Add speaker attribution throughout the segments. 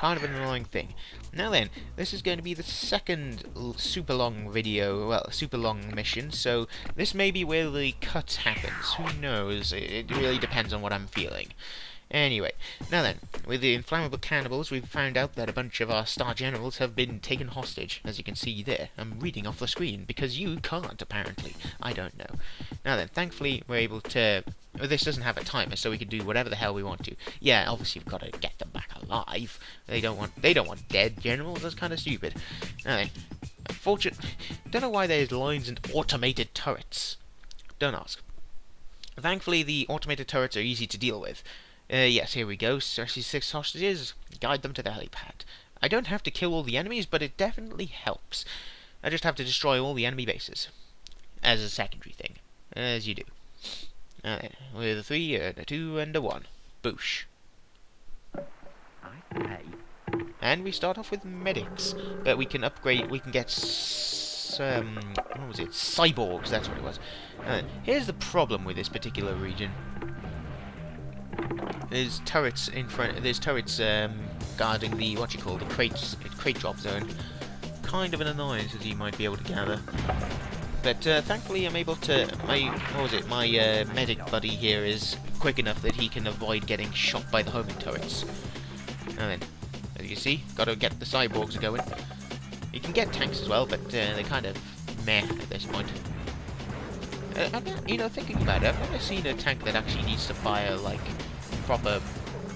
Speaker 1: Kind of an annoying thing. Now then, this is going to be the second super long video, well, super long mission, so this may be where the cut happens. Who knows? It really depends on what I'm feeling. Anyway, now then, with the inflammable cannibals, we've found out that a bunch of our star generals have been taken hostage, as you can see there. I'm reading off the screen, because you can't, apparently. I don't know. Now then, thankfully, we're able to... Well, this doesn't have a timer, so we can do whatever the hell we want to. Yeah, obviously we've got to get them back alive. They don't want dead generals. That's kind of stupid. Now then, don't know why there's lines and automated turrets. Don't ask. Thankfully, the automated turrets are easy to deal with. Yes, here we go. 36 hostages. Guide them to the helipad. I don't have to kill all the enemies, but it definitely helps. I just have to destroy all the enemy bases. As a secondary thing. As you do. With a 3, a 2, and a 1. Boosh. And we start off with medics. But we can upgrade, we can get what was it? Cyborgs, that's what it was. Here's the problem with this particular region. There's turrets in front. There's turrets guarding the the crate drop zone. Kind of an annoyance, as you might be able to gather. But thankfully, I'm able to. My medic buddy here is quick enough that he can avoid getting shot by the homing turrets. And then, as you see, got to get the cyborgs going. You can get tanks as well, but they're kind of meh at this point. Thinking about it, I've never seen a tank that actually needs to fire like proper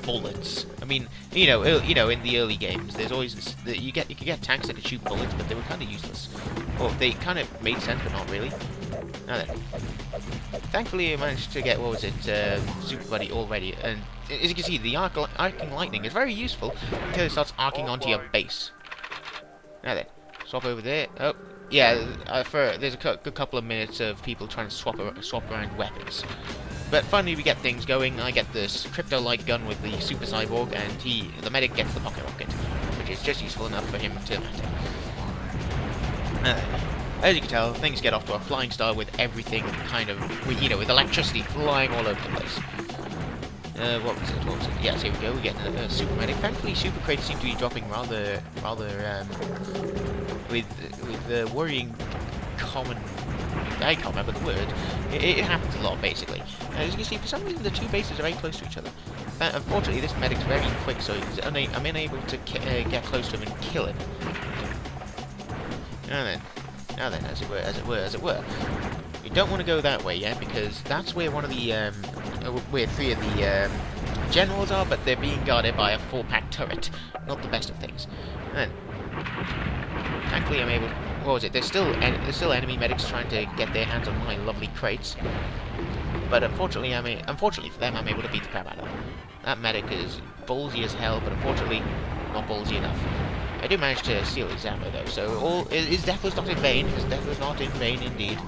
Speaker 1: bullets. I mean, in the early games, there's always this, you can get tanks that can shoot bullets, but they were kind of useless. Well, they kind of made sense, but not really. Now then, thankfully I managed to get Super Buddy already, and as you can see, the arcing lightning is very useful until it starts arcing onto your base. Now then, swap over there. Oh, yeah. There's a good couple of minutes of people trying to swap around weapons. But finally we get things going. I get this crypto light gun with the super cyborg, and the medic gets the pocket rocket, which is just useful enough for him to matter. As you can tell, things get off to a flying start with everything kind of, with electricity flying all over the place. What was it? Yes, here we go. We get a super medic. Thankfully, super crates seem to be dropping rather with the worrying common. I can't remember the word. It happens a lot, basically. As you can see, for some reason, the two bases are very close to each other. Unfortunately, this medic's very quick, so I'm unable to get close to him and kill him. Now then, as it were. You don't want to go that way yet, because that's where one of the where 3 of the generals are, but they're being guarded by a 4-pack turret. Not the best of things. And thankfully, I'm able. What was it? There's still enemy medics trying to get their hands on my lovely crates. But unfortunately for them, I'm able to beat the crap out of them. That medic is ballsy as hell, but unfortunately not ballsy enough. I do manage to steal his ammo though, so his death was not in vain. His death was not in vain indeed.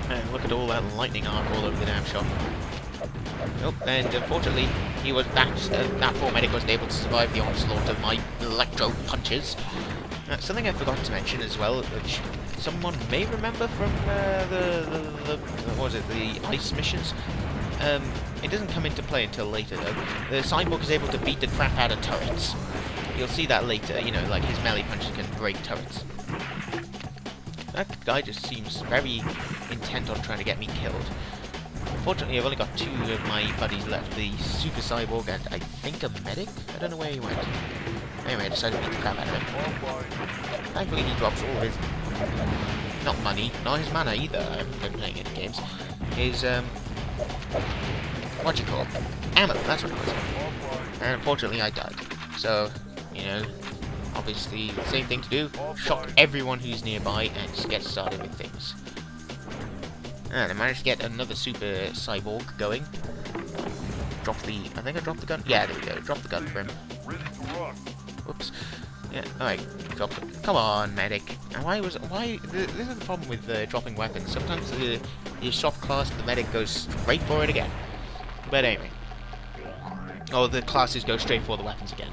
Speaker 1: And look at all that lightning arc all over the damn shop. Nope, and unfortunately, that poor medic wasn't able to survive the onslaught of my electro punches. Something I forgot to mention as well, which someone may remember from the ice missions. It doesn't come into play until later though. The cyborg is able to beat the crap out of turrets. You'll see that later. Like his melee punches can break turrets. That guy just seems very intent on trying to get me killed. Unfortunately, I've only got 2 of my buddies left, the Super Cyborg and I think a medic? I don't know where he went. Anyway, I decided to beat the crap out of him. Thankfully, he drops all of his... not money, not his mana either. I haven't been playing any games. His, ammo, that's what it was. And unfortunately, I died. So, obviously, the same thing to do. Shock everyone who's nearby and just get started with things. And I managed to get another super cyborg going. I think I dropped the gun. Yeah, there we go. Drop the gun for him. Whoops. Yeah, alright. Come on, medic. And this is the problem with dropping weapons. Sometimes you swap class, the medic goes straight for it again. But anyway. Or the classes go straight for the weapons again.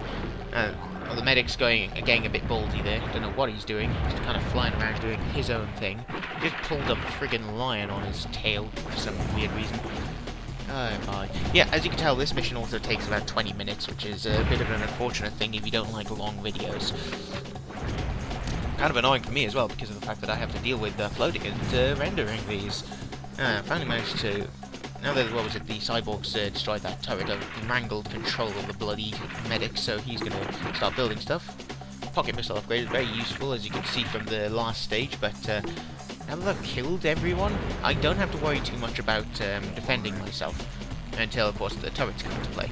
Speaker 1: The medic's getting a bit baldy there. Don't know what he's doing. He's kind of flying around doing his own thing. Just pulled a friggin' lion on his tail for some weird reason. Oh my. Yeah, as you can tell, this mission also takes about 20 minutes, which is a bit of an unfortunate thing if you don't like long videos. Kind of annoying for me as well, because of the fact that I have to deal with floating and rendering these. I finally managed to... Now that, what was it, the cyborgs destroyed that turret, I've wrangled control of the bloody medic, so he's going to start building stuff. Pocket missile upgrade is very useful, as you can see from the last stage, but now that I've killed everyone, I don't have to worry too much about defending myself until, of course, the turrets come into play.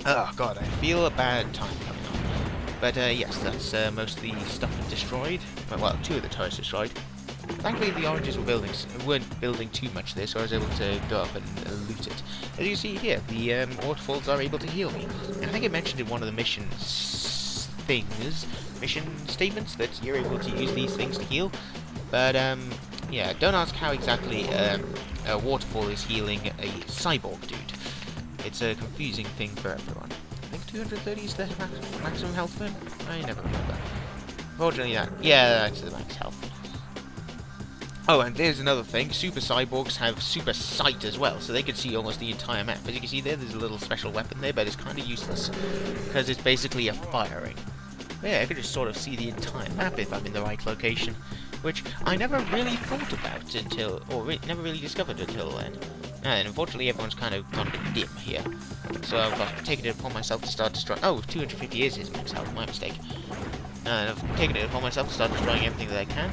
Speaker 1: Oh god, I feel a bad time coming on. But yes, that's most of the stuff destroyed. Well, 2 of the turrets destroyed. Thankfully, the oranges weren't building too much there, so I was able to go up and loot it. As you see here, the waterfalls are able to heal me. And I think I mentioned in one of the mission statements, that you're able to use these things to heal. But yeah, don't ask how exactly a waterfall is healing a cyborg dude. It's a confusing thing for everyone. I think 230 is the maximum health for him? I never remember. Fortunately, that's the max health. Oh, and there's another thing. Super Cyborgs have Super Sight as well, so they can see almost the entire map. As you can see there's a little special weapon there, but it's kind of useless, because it's basically a firing. But yeah, I could just sort of see the entire map if I'm in the right location, which I never really thought about until, or never really discovered until then. And unfortunately everyone's kind of gone a bit dim here. So I've taken it upon myself to start destroying... Oh, 250 is his max health, my mistake. And I've taken it upon myself to start destroying everything that I can.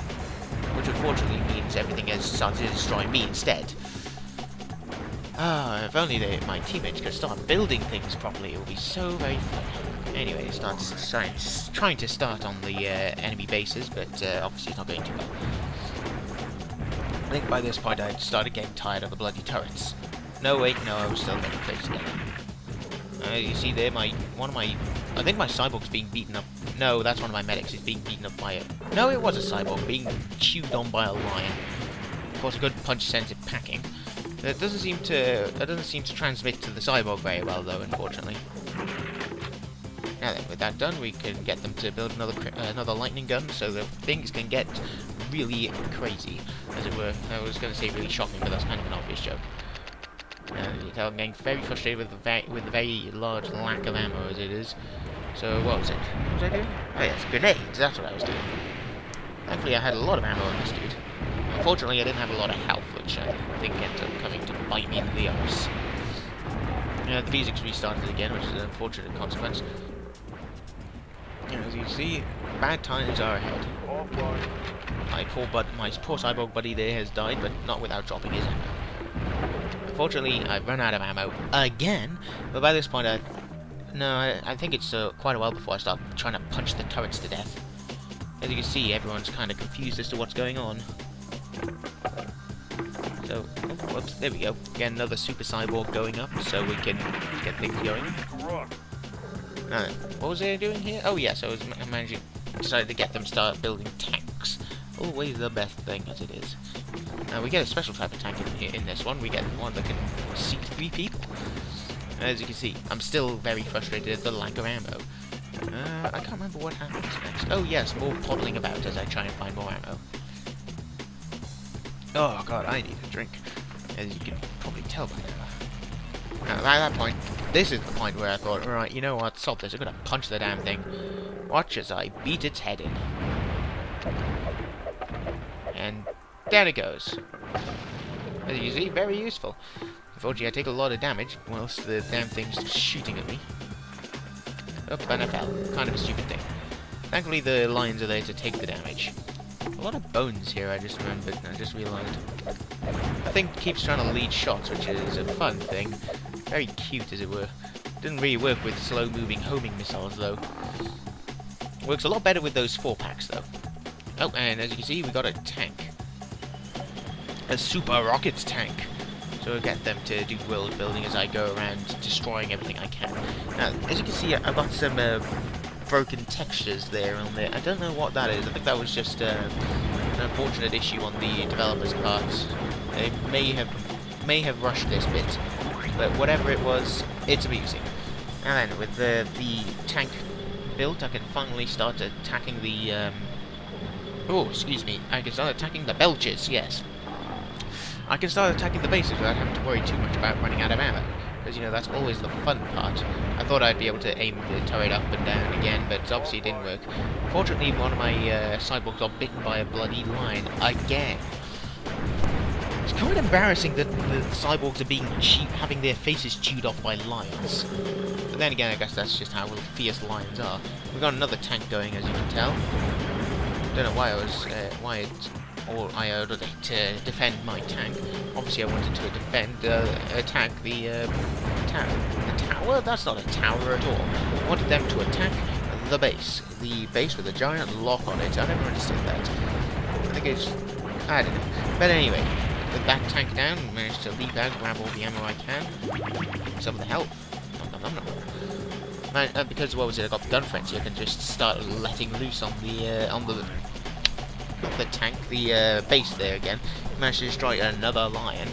Speaker 1: Which unfortunately means everything has started to destroy me instead. Ah, if only my teammates could start building things properly, it would be so very fun. Anyway, it starts trying to start on the enemy bases, but obviously it's not going too well. I think by this point I'd started getting tired of the bloody turrets. No, wait, no, I was still getting close together. You see there, I think my cyborg's being beaten up. No, that's one of my medics. He's being beaten up by a... No, it was a cyborg being chewed on by a lion. Of course, a good punch sends it packing. That doesn't seem to transmit to the cyborg very well, though, unfortunately. Now then, with that done, we can get them to build another lightning gun, so that things can get really crazy, as it were. I was going to say really shocking, but that's kind of an obvious joke. You can tell I'm getting very frustrated with the very large lack of ammo as it is. So what was it? What was I doing? Oh yes, grenades, that's what I was doing. Thankfully I had a lot of ammo on this dude. Unfortunately I didn't have a lot of health, which I think ended up coming to bite me in the arse. The physics restarted again, which is an unfortunate consequence. As you see, bad times are ahead. My poor cyborg buddy there has died, but not without dropping his ammo. Unfortunately, I've run out of ammo again, but by this point I think it's quite a while before I start trying to punch the turrets to death. As you can see, everyone's kind of confused as to what's going on. So, whoops, there we go. Again, another Super Cyborg going up, so we can get things going. What was I doing here? Oh yes, I was decided to get them start building tanks. Always the best thing, as it is. We get a special type of tank in this one. We get one that can seat 3 people. As you can see, I'm still very frustrated at the lack of ammo. I can't remember what happens next. Oh yes, more poddling about as I try and find more ammo. Oh god, I need a drink. As you can probably tell by now. Now, at that point, this is the point where I thought, right, you know what, stop this, I'm gonna punch the damn thing. Watch as I beat its head in. And there it goes. As you see, very useful. Unfortunately, I take a lot of damage whilst the damn thing's shooting at me. Oh, and I fell. Kind of a stupid thing. Thankfully, the lions are there to take the damage. A lot of bones here, I just remembered, I just realised. I think keeps trying to lead shots, which is a fun thing. Very cute, as it were. Didn't really work with slow-moving homing missiles, though. Works a lot better with those 4-packs, though. Oh, and as you can see, we got a tank. A super rockets tank. So I'll get them to do world building as I go around destroying everything I can. Now, as you can see, I've got some broken textures there on there. I don't know what that is. I think that was just an unfortunate issue on the developer's part. They may have rushed this bit, but whatever it was, it's amusing. And then with the tank built, I can finally start attacking the oh, excuse me. I can start attacking the belches. Yes. I can start attacking the bases without having to worry too much about running out of ammo. Because, you know, that's always the fun part. I thought I'd be able to aim the turret up and down again, but obviously it didn't work. Fortunately, one of my cyborgs got bitten by a bloody lion again. It's quite embarrassing that the cyborgs are being having their faces chewed off by lions. But then again, I guess that's just how fierce lions are. We've got another tank going, as you can tell. Don't know why I ordered it to defend my tank. Obviously, I wanted to attack the tower. That's not a tower at all. I wanted them to attack the base with a giant lock on it. I never understood that. I think it's, I don't know. But anyway, with that tank down, managed to leap out, grab all the ammo I can, some of the health. Because what was it? I got the gun frenzy. I can just start letting loose on the not the tank, the base there again. Managed to destroy another lion.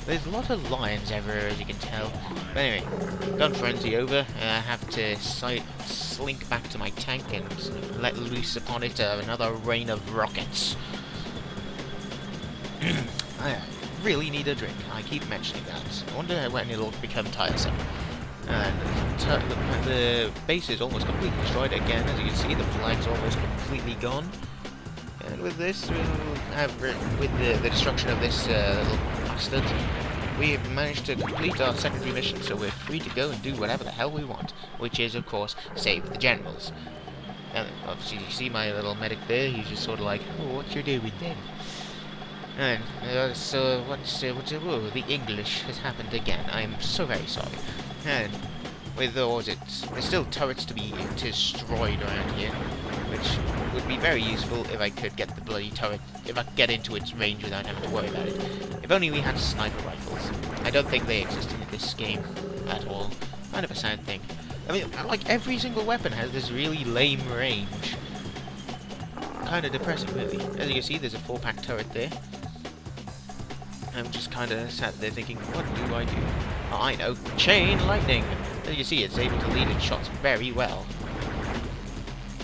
Speaker 1: There's a lot of lions everywhere, as you can tell. But anyway, gun frenzy over. I have to slink back to my tank and let loose upon it another rain of rockets. I really need a drink. I keep mentioning that. I wonder when it'll become tiresome. And the base is almost completely destroyed again. As you can see, the flag's almost completely gone. And with this, with the destruction of this little bastard, we have managed to complete our secondary mission, so we're free to go and do whatever the hell we want, which is, of course, save the generals. And obviously, you see my little medic there, he's just sort of like, oh, what you doing then? And so, the English has happened again. I am so very sorry. And with there's still turrets to be destroyed around here, which would be very useful if I could get the bloody turret, if I could get into its range without having to worry about it. If only we had sniper rifles. I don't think they exist in this game at all. Kind of a sad thing. I mean, like, every single weapon has this really lame range. Kind of depressing, really. As you can see, there's a 4-pack turret there. I'm just kind of sat there thinking, what do I do? Oh, I know, chain lightning! As you see, it's able to lead its shots very well.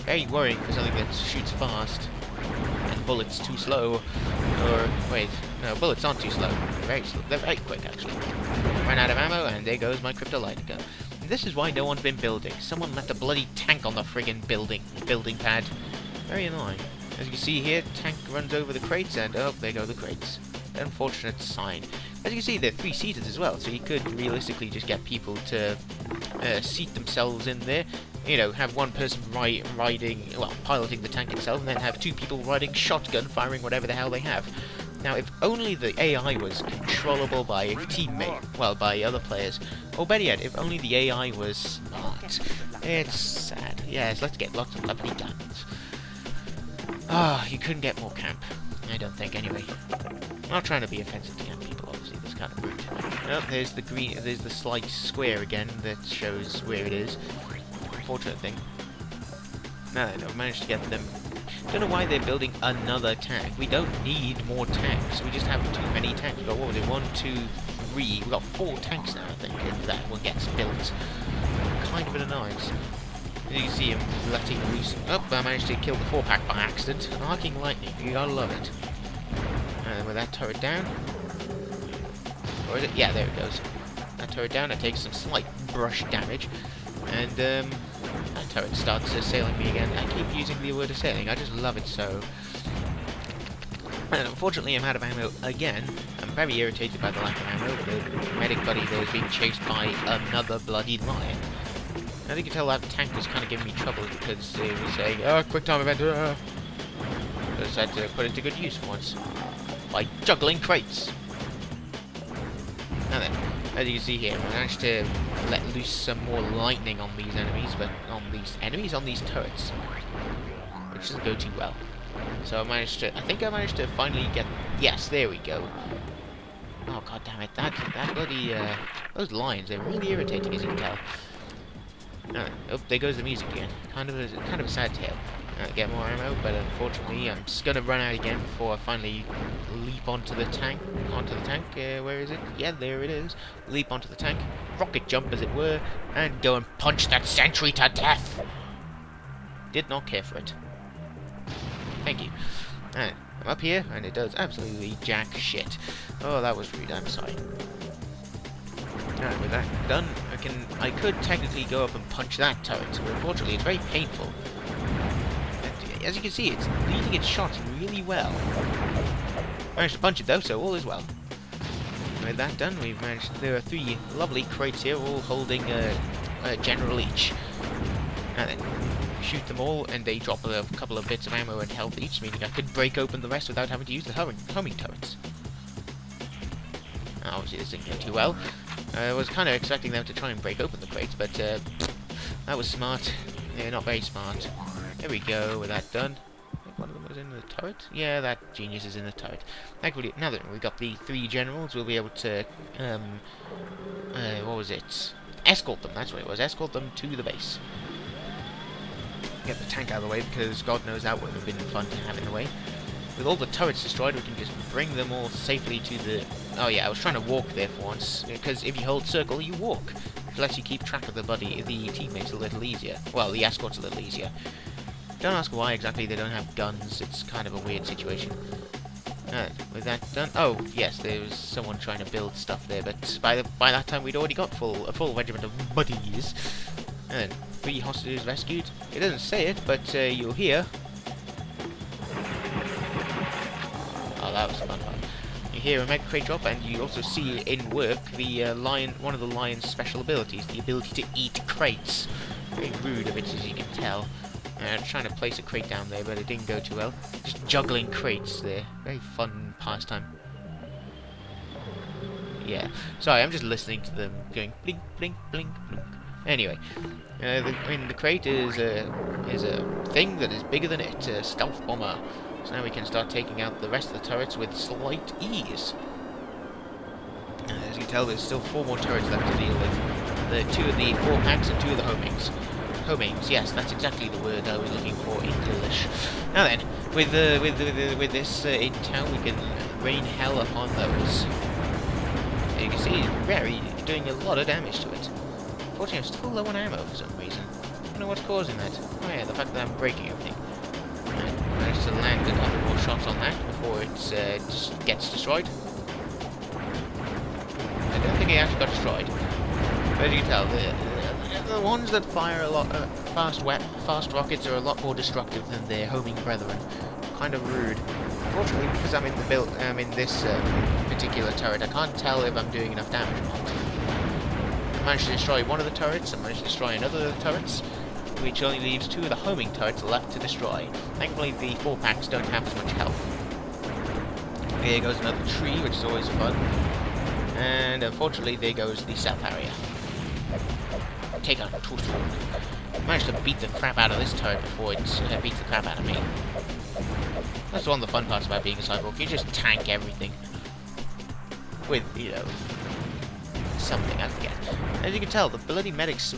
Speaker 1: Very worrying for something that shoots fast, and bullets too slow. Or, wait, no, bullets aren't too slow. They're very slow. They're very quick, actually. Ran out of ammo, and there goes my Cryptolytic gun. This is why no one's been building. Someone left a bloody tank on the friggin' building pad. Very annoying. As you can see here, tank runs over the crates, and oh, there go the crates. Unfortunate sign. As you can see, they're 3-seaters as well, so you could realistically just get people to seat themselves in there. You know, have one person piloting the tank itself, and then have 2 people riding shotgun, firing whatever the hell they have. Now, if only the AI was controllable by a teammate, well, by other players, or better yet, if only the AI was smart. It's sad. Yes, let's get lots of lovely guns. Ah, you couldn't get more camp. I don't think, anyway. I'm not trying to be offensive to young people, obviously, that's kind of rude. Oh, there's the slight square again that shows where it is. Unfortunate thing. No, I've managed to get them. Don't know why they're building another tank. We don't need more tanks. We just have too many tanks. We've got, what was it, 1, 2, 3. We've got 4 tanks now, I think, if that one gets built. Kind of an annoyance. You can see him letting loose. Oh, I managed to kill the 4-pack by accident. Arcing lightning, you gotta love it. And with that turret down. Or is it? Yeah, there it goes. That turret down, it takes some slight brush damage. And that turret starts assailing me again. I keep using the word assailing, I just love it so. And unfortunately, I'm out of ammo again. I'm very irritated by the lack of ammo. The medic buddy there is being chased by another bloody lion. I think you can tell that tank was kind of giving me trouble because it was saying, oh, quick time event. I decided to put it to good use once by juggling crates. And then, as you can see here, I managed to let loose some more lightning on these enemies, but on these turrets, which doesn't go too well. So I think I managed to finally get, yes, there we go. Oh, god damn it, that bloody, those lions, they're really irritating, as you can tell. Oh, there goes the music again. Kind of a sad tale. Get more ammo, but unfortunately, I'm just gonna run out again before I finally leap onto the tank. Where is it? Yeah, there it is. Leap onto the tank, rocket jump, as it were, and go and punch that sentry to death. Did not care for it. Thank you. I'm up here, and it does absolutely jack shit. Oh, that was rude, I'm sorry. Alright, with that done, I could technically go up and punch that turret, but unfortunately it's very painful. And as you can see, it's leading its shots really well. Managed to punch it though, so all is well. With that done, we've managed. There are 3 lovely crates here, all holding a general each. And then shoot them all, and they drop a couple of bits of ammo and health each, meaning I could break open the rest without having to use the homing turrets. Obviously, this didn't go too well. I was kind of expecting them to try and break open the crates, but that was smart. Yeah, not very smart. There we go. With that done. I think one of them was in the turret. Yeah, that genius is in the turret. Thankfully, now that we've got the 3 generals, we'll be able to what was it? Escort them. That's what it was. Escort them to the base. Get the tank out of the way, because God knows that would have been fun to have in the way. With all the turrets destroyed, we can just bring them all safely to the... Oh yeah, I was trying to walk there for once, because if you hold circle, you walk. It lets you keep track of the teammates a little easier. Well, the escorts a little easier. Don't ask why exactly they don't have guns, it's kind of a weird situation. With that done... Oh, yes, there was someone trying to build stuff there, but by that time we'd already got a full regiment of buddies. And 3 hostages rescued. It doesn't say it, but you'll hear... Oh, that was fun. You hear a mega crate drop, and you also see in work the one of the lion's special abilities, the ability to eat crates. Very rude of it, as you can tell. Trying to place a crate down there, but it didn't go too well. Just juggling crates there. Very fun pastime. Yeah. Sorry, I'm just listening to them going blink, blink, blink, blink. Anyway, the crate is a thing that is bigger than it, a stealth bomber. So now we can start taking out the rest of the turrets with slight ease. As you can tell, there's still 4 more turrets left to deal with. The 2 of the 4 packs and 2 of the homings. Homings, yes, that's exactly the word I was looking for in English. Now then, with this in town, we can rain hell upon those. As you can see, it's doing a lot of damage to it. Unfortunately, I'm still low on ammo for some reason. I don't know what's causing that. Oh yeah, the fact that I'm breaking everything. I managed to land a couple more shots on that before it just gets destroyed. I don't think it actually got destroyed. But as you can tell, the ones that fire a lot fast rockets are a lot more destructive than their homing brethren. Kind of rude. Unfortunately, because I'm in this particular turret, I can't tell if I'm doing enough damage or not. I managed to destroy one of the turrets, I managed to destroy another of the turrets, which only leaves 2 of the homing turrets left to destroy. Thankfully, the 4 packs don't have as much health. Here goes another tree, which is always fun. And unfortunately, there goes the cell barrier. Take out Tutu. Managed to beat the crap out of this turret before it beats the crap out of me. That's one of the fun parts about being a cyborg. You just tank everything. With, you know, something, I forget. As you can tell, the bloody medics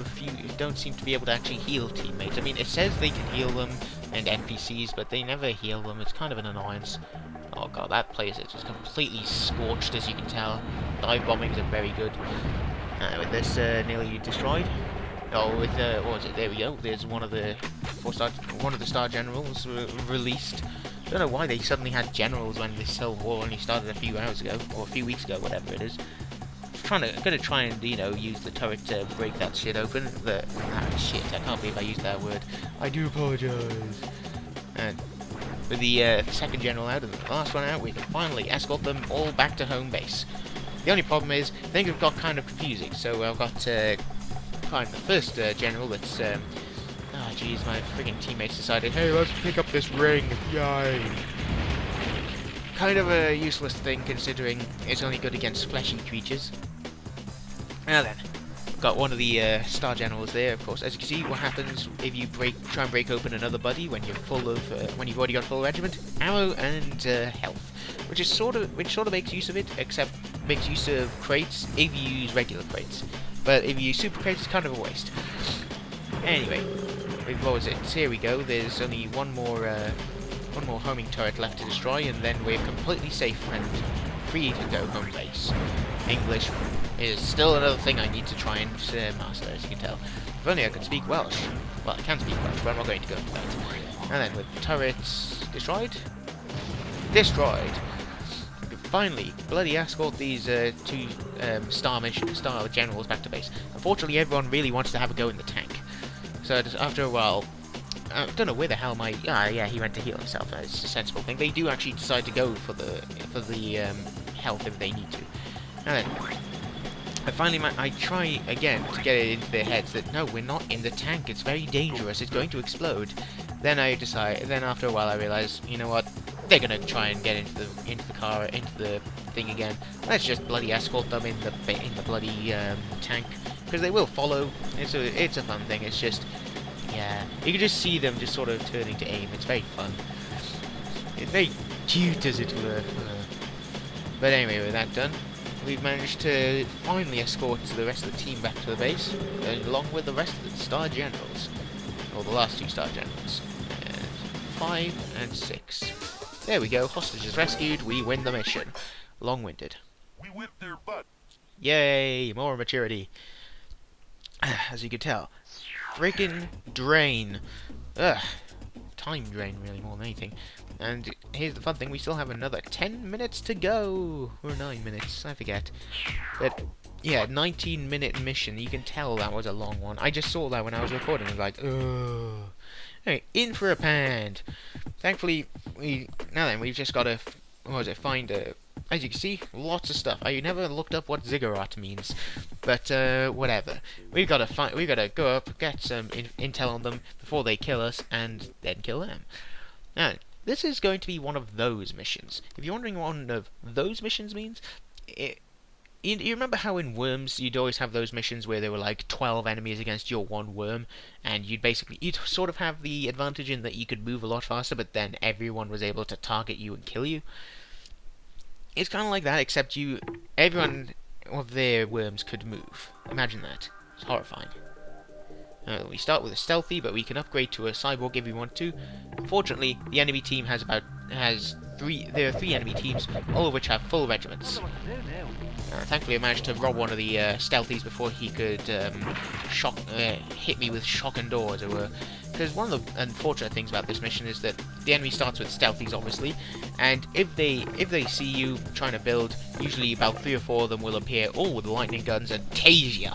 Speaker 1: don't seem to be able to actually heal teammates. I mean, it says they can heal them, and NPCs, but they never heal them. It's kind of an annoyance. Oh god, that place is just completely scorched, as you can tell. Dive bombings are very good. With this nearly destroyed. Oh, with what was it? There we go. There's one of the star generals released. Don't know why they suddenly had generals when this whole war only started a few hours ago, or a few weeks ago, whatever it is. Gonna try and, you know, use the turret to break that shit open. Shit, I can't believe I used that word. I do apologize. And with the second general out and the last one out, we can finally escort them all back to home base. The only problem is, things have got kind of confusing. So I've got kind of the first general that's oh jeez, my friggin' teammates decided, hey, let's pick up this ring. Yay! Kind of a useless thing, considering it's only good against fleshy creatures. Now then, got one of the star generals there. Of course, as you can see, what happens if you try and break open another buddy when you're full of when you've already got full regiment, ammo and health, which sort of makes use of it, except makes use of crates if you use regular crates. But if you use super crates, it's kind of a waste. Anyway, what was it? Here we go. There's only one more homing turret left to destroy, and then we're completely safe and free to go home base. English is still another thing I need to try and master, as you can tell. If only I could speak Welsh. Well, I can speak Welsh, but I'm not going to go into that. And then with turrets destroyed, destroyed. Finally, bloody escort these two star generals back to base. Unfortunately, everyone really wants to have a go in the tank. So just after a while, I don't know where the hell my... yeah, he went to heal himself. It's a sensible thing. They do actually decide to go for the health if they need to. And then, I try again to get it into their heads that no, we're not in the tank. It's very dangerous. It's going to explode. Then I decide. Then after a while, I realize, you know what? They're gonna try and get into the car, into the thing again. Let's just bloody escort them in the bloody tank, because they will follow. It's a fun thing. It's just, yeah, you can just see them just sort of turning to aim. It's very fun. It's very cute, as it were. But anyway, with that done, we've managed to finally escort the rest of the team back to the base, along with the rest of the Star Generals, or the last 2 Star Generals, 5 and 6. There we go, hostages rescued, we win the mission. Long-winded.
Speaker 2: We whipped their butt.
Speaker 1: Yay, more maturity. As you can tell. Friggin' drain. Ugh. Time drain, really, more than anything. And here's the fun thing, we still have another 10 minutes to go. Or 9 minutes, I forget. But, yeah, 19-minute mission. You can tell that was a long one. I just saw that when I was recording. I was like, ugh. Anyway, in for a pand. Thankfully, we've just got to, find a... As you can see, lots of stuff. I never looked up what ziggurat means, but whatever. We've got to go up, get some intel on them before they kill us, and then kill them. Now, this is going to be one of those missions. If you're wondering what one of those missions means, you remember how in Worms you'd always have those missions where there were like 12 enemies against your one worm, and you'd sort of have the advantage in that you could move a lot faster, but then everyone was able to target you and kill you? It's kind of like that, except everyone of their worms could move. Imagine that. It's horrifying. We start with a stealthy, but we can upgrade to a cyborg if we want to. Unfortunately, the enemy team there are 3 enemy teams, all of which have full regiments. Thankfully, I managed to rob one of the stealthies before he could hit me with shock and awe, as it were. Because one of the unfortunate things about this mission is that the enemy starts with stealthies, obviously, and if they see you trying to build, usually about 3 or 4 of them will appear, all with lightning guns, and tase ya.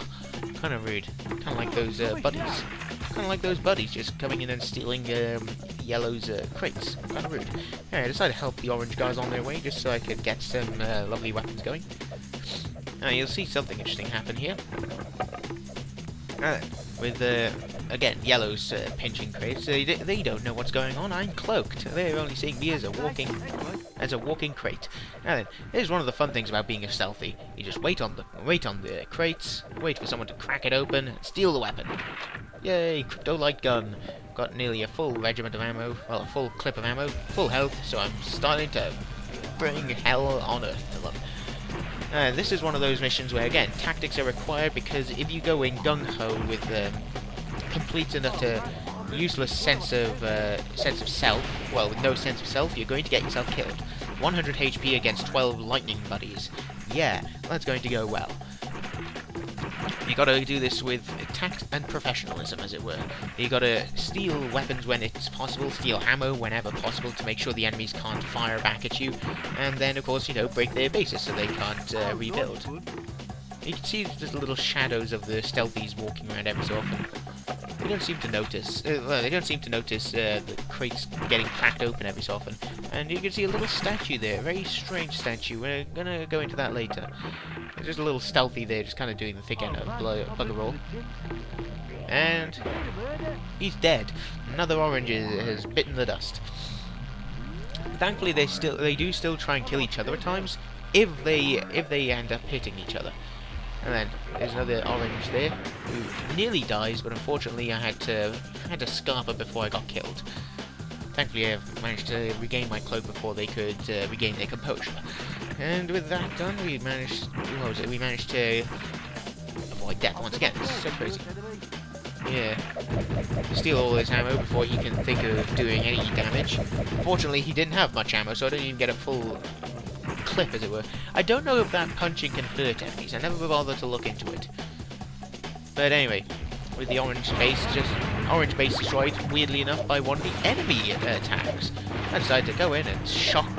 Speaker 1: Kind of rude. Kind of like those buddies. Kind of like those buddies just coming in and stealing Yellow's crates. Kind of rude. Anyway, I decided to help the orange guys on their way, just so I could get some lovely weapons going. Now, you'll see something interesting happen here. With, again, Yellow's pinching crates. They don't know what's going on. I'm cloaked. They're only seeing me as a walking crate. Now then, here's one of the fun things about being a stealthy. You just wait on the crates, wait for someone to crack it open, and steal the weapon. Yay, crypto light gun. Got nearly a full regiment of ammo, well, a full clip of ammo, full health, so I'm starting to bring hell on earth to them. This is one of those missions where, again, tactics are required, because if you go in gung-ho with complete and utter useless sense of self, well, with no sense of self, you're going to get yourself killed. 100 HP against 12 lightning buddies. Yeah, that's going to go well. You gotta do this with tact and professionalism, as it were. You gotta steal weapons when it's possible, steal ammo whenever possible to make sure the enemies can't fire back at you, and then, of course, break their bases so they can't rebuild. You can see just little shadows of the stealthies walking around every so often. They don't seem to notice. The crates getting cracked open every so often. And you can see a little statue there, a very strange statue. We're gonna go into that later. There's just a little stealthy there, just kind of doing the thick end of bugger roll. And he's dead. Another orange has bitten the dust. Thankfully, they do still try and kill each other at times, if they end up hitting each other. And then there's another orange there who nearly dies, but unfortunately I had to scarp her before I got killed. Thankfully I managed to regain my cloak before they could regain their composure. And with that done, we managed to avoid death once again. This is so crazy. Yeah. Steal all his ammo before he can think of doing any damage. Fortunately, he didn't have much ammo, so I didn't even get a full clip, as it were. I don't know if that punching can hurt enemies. I never bothered to look into it. But anyway, with the orange base destroyed, weirdly enough, by one of the enemy tanks. I decided to go in and shock,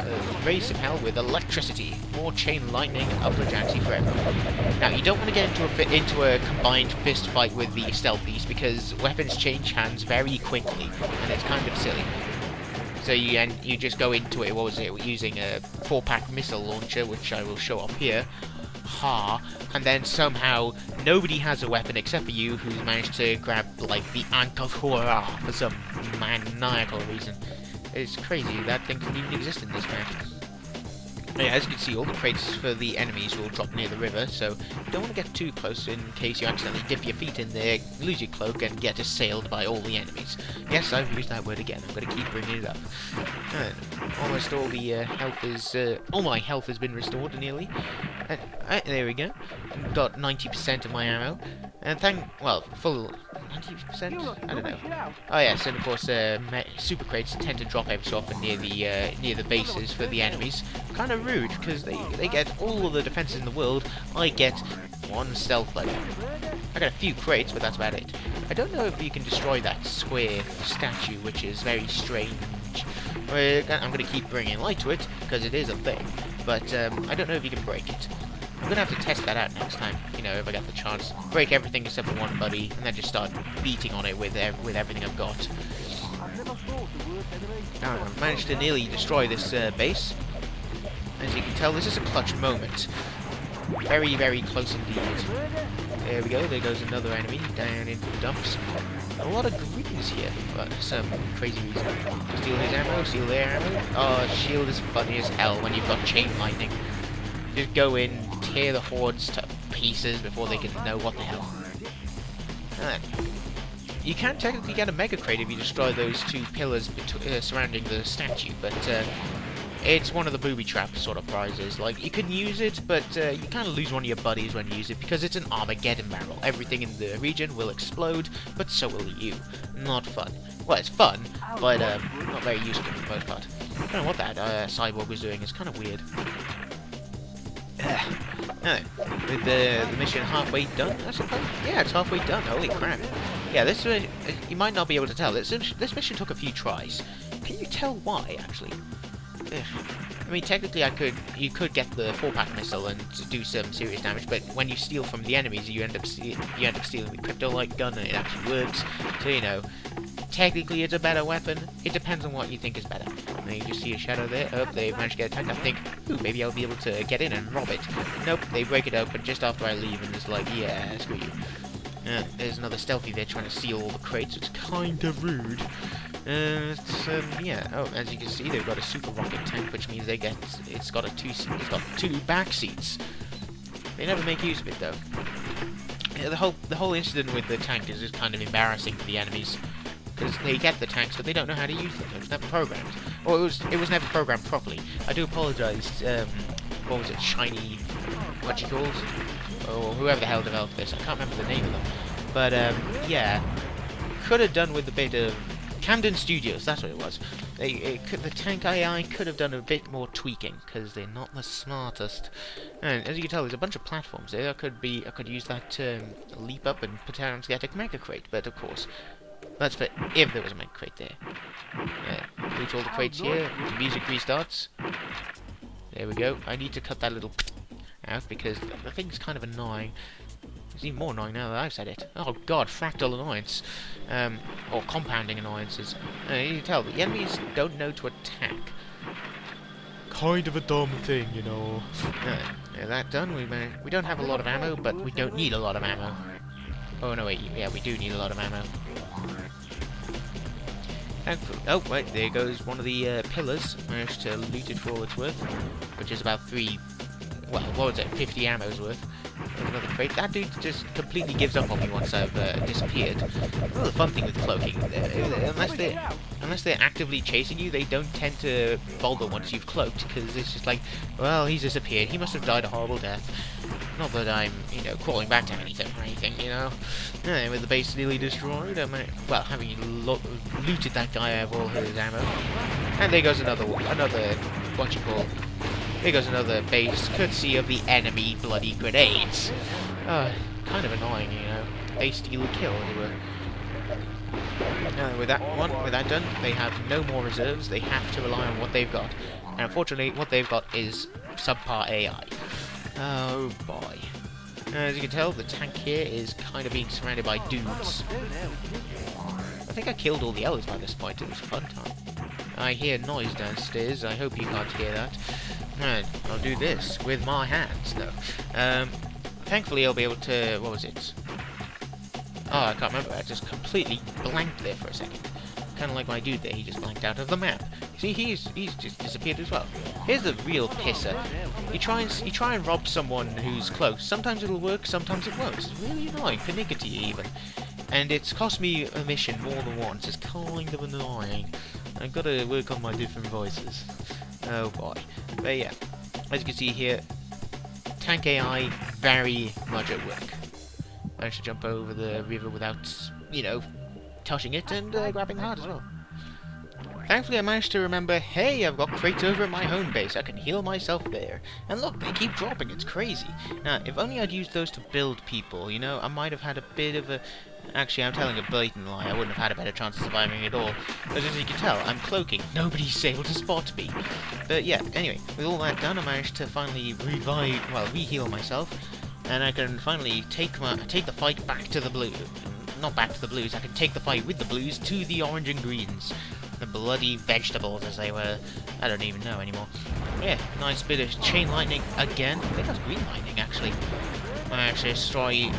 Speaker 1: raise some hell with electricity, more chain lightning, upper janty for everyone. Now, you don't want to get into a combined fist fight with the stealthies, because weapons change hands very quickly, and it's kind of silly. So you just go into it, using a 4-pack missile launcher, which I will show off here. And then somehow nobody has a weapon except for you, who's managed to grab like the Ankh-Hora for some maniacal reason. It's crazy that thing doesn't even exist in this map. Yeah, as you can see, all the crates for the enemies will drop near the river, so you don't want to get too close in case you accidentally dip your feet in there, lose your cloak, and get assailed by all the enemies. Yes, I've used that word again. I'm going to keep bringing it up. Almost all the health is... all my health has been restored, nearly. There we go. Got 90% of my ammo. And full... 90%? I don't know. Oh yes, and of course, super crates tend to drop every so often near the bases for the enemies. Kind of rude, because they get all of the defenses in the world. I get one stealth level. I got a few crates, but that's about it. I don't know if you can destroy that square statue, which is very strange. I'm going to keep bringing light to it, because it is a thing. But I don't know if you can break it. I'm going to have to test that out next time, if I get the chance. Break everything except for one buddy, and then just start beating on it with everything I've got. I've managed to nearly destroy this base. As you can tell, this is a clutch moment. Very, very close indeed. There we go, there goes another enemy down into the dumps. A lot of greens here for some crazy reason. Steal his ammo, steal their ammo. Oh, shield is funny as hell when you've got chain lightning. Just go in, tear the hordes to pieces before they can know what the hell. You can technically get a mega crate if you destroy those two pillars surrounding the statue, but it's one of the booby trap sort of prizes. Like, you can use it, but you kind of lose one of your buddies when you use it, because it's an Armageddon barrel. Everything in the region will explode, but so will you. Not fun. Well, it's fun, but not very useful for the most part. I don't know what that cyborg was doing. It's kind of weird. With the mission halfway done, I suppose? Yeah, it's halfway done. Holy crap. Yeah, this you might not be able to tell. This mission took a few tries. Can you tell why, actually? I mean, technically, you could get the 4-pack missile and do some serious damage, but when you steal from the enemies, you end up stealing the crypto-like gun, and it actually works. So technically, it's a better weapon. It depends on what you think is better. And you just see a shadow there. Oh, they managed to get attacked. I think, ooh, maybe I'll be able to get in and rob it. Nope, they break it open just after I leave, and it's like, yeah, screw you. There's another stealthy there trying to steal all the crates. It's kind of rude. Yeah. Oh, as you can see, they've got a super rocket tank, which means it's got two back seats. They never make use of it though. Yeah, the whole incident with the tank is just kind of embarrassing for the enemies, because they get the tanks, but they don't know how to use them. It was never programmed, or it was never programmed properly. I do apologise. What was it? Shiny, what you called? Or whoever the hell developed this. I can't remember the name of them. But yeah, could have done with a bit of Camden Studios. That's what it was. The tank AI could have done a bit more tweaking, because they're not the smartest. And as you can tell, there's a bunch of platforms there. I could use that leap up and potentially get a mega crate. But of course, that's for if there was a mega crate there. Loot all the crates here. The music restarts. There we go. I need to cut that little out because the thing's kind of annoying. It's even more annoying now that I've said it. Oh god, fractal annoyance. Or compounding annoyances. You can tell, the enemies don't know to attack. Kind of a dumb thing, Yeah, that done. We don't have a lot of ammo, but we don't need a lot of ammo. Oh no, wait, yeah, we do need a lot of ammo. Oh, wait, there goes one of the pillars. Managed to loot it for all it's worth, which is about 50 ammo's worth. There's another crate. That dude just completely gives up on me once I've disappeared. Well, the fun thing with cloaking, unless they're actively chasing you, they don't tend to bother once you've cloaked, because it's just like, well, he's disappeared. He must have died a horrible death. Not that I'm, crawling back to anything or anything, Yeah, with the base nearly destroyed, having looted that guy out of all his ammo. And there goes another there goes another base, courtesy of the enemy bloody grenades. Kind of annoying, a steal kill, as it were. With that done, they have no more reserves. They have to rely on what they've got, and unfortunately, what they've got is subpar AI. Oh boy! As you can tell, the tank here is kind of being surrounded by dudes. I think I killed all the others by this point. It was a fun time. I hear noise downstairs. I hope you can't hear that. Right, I'll do this with my hands, though. Thankfully, I'll be able to. What was it? Oh, I can't remember. I just completely blanked there for a second. Kind of like my dude there. He just blanked out of the map. See, he's just disappeared as well. Here's the real pisser. You try and rob someone who's close. Sometimes it'll work. Sometimes it won't. It's really annoying. Pernickety even. And it's cost me a mission more than once. It's kind of annoying. I've got to work on my different voices. Oh boy. But yeah, as you can see here, tank AI very much at work. I should jump over the river without, you know, touching it and grabbing hard as well. Thankfully I managed to remember, hey, I've got crates over at my home base, I can heal myself there. And look, they keep dropping, it's crazy. Now, if only I'd used those to build people, you know, I might have had a bit of a... Actually, I'm telling a blatant lie, I wouldn't have had a better chance of surviving at all. Because as you can tell, I'm cloaking, nobody's able to spot me. But yeah, anyway, with all that done, I managed to finally re-heal myself. And I can finally take the fight back to the blue. Not back to the blues, I can take the fight with the blues to the orange and greens. The bloody vegetables, as they were. I don't even know anymore. Yeah, nice bit of chain lightning again. I think that's green lightning, actually. I actually destroy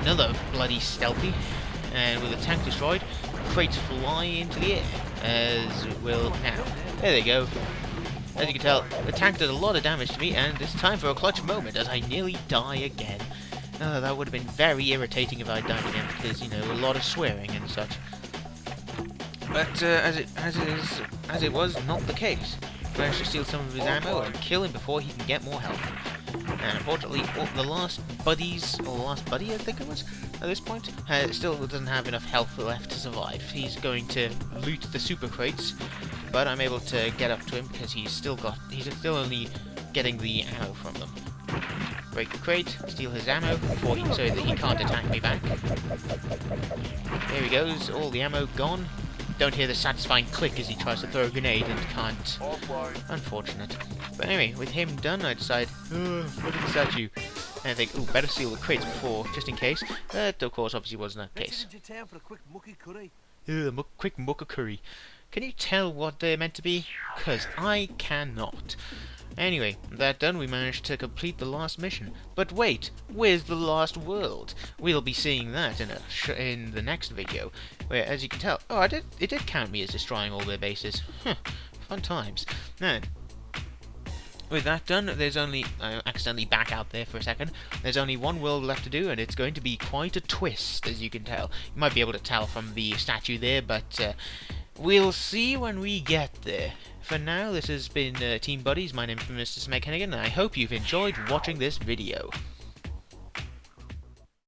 Speaker 1: another bloody stealthy. And with the tank destroyed, crates fly into the air. As it will now. There they go. As you can tell, the tank did a lot of damage to me, and it's time for a clutch moment as I nearly die again. That would have been very irritating if I died again, because, you know, a lot of swearing and such. But as it was not the case. I managed to steal some of his ammo and kill him before he can get more health. And unfortunately, the last buddy I think it was, at this point, still doesn't have enough health left to survive. He's going to loot the super crates, but I'm able to get up to him because he's still only getting the ammo from them. Break the crate, steal his ammo so that he can't attack me back. There he goes, all the ammo gone. Don't hear the satisfying click as he tries to throw a grenade and can't. Unfortunate. But anyway, with him done, I decide, what is the statue? And I think, ooh, better steal the crates before, just in case. That, of course, obviously wasn't the case. Quick mucka curry. Can you tell what they're meant to be? Because I cannot. Anyway, that done, we managed to complete the last mission. But wait, where's the last world? We'll be seeing that in the next video, where, as you can tell, it did count me as destroying all their bases. Fun times. Now, with that done, there's only... I accidentally back out there for a second. There's only one world left to do, and it's going to be quite a twist, as you can tell. You might be able to tell from the statue there, but we'll see when we get there. For now, this has been Team Buddies. My name is Mr. Smeghennigan, and I hope you've enjoyed watching this video.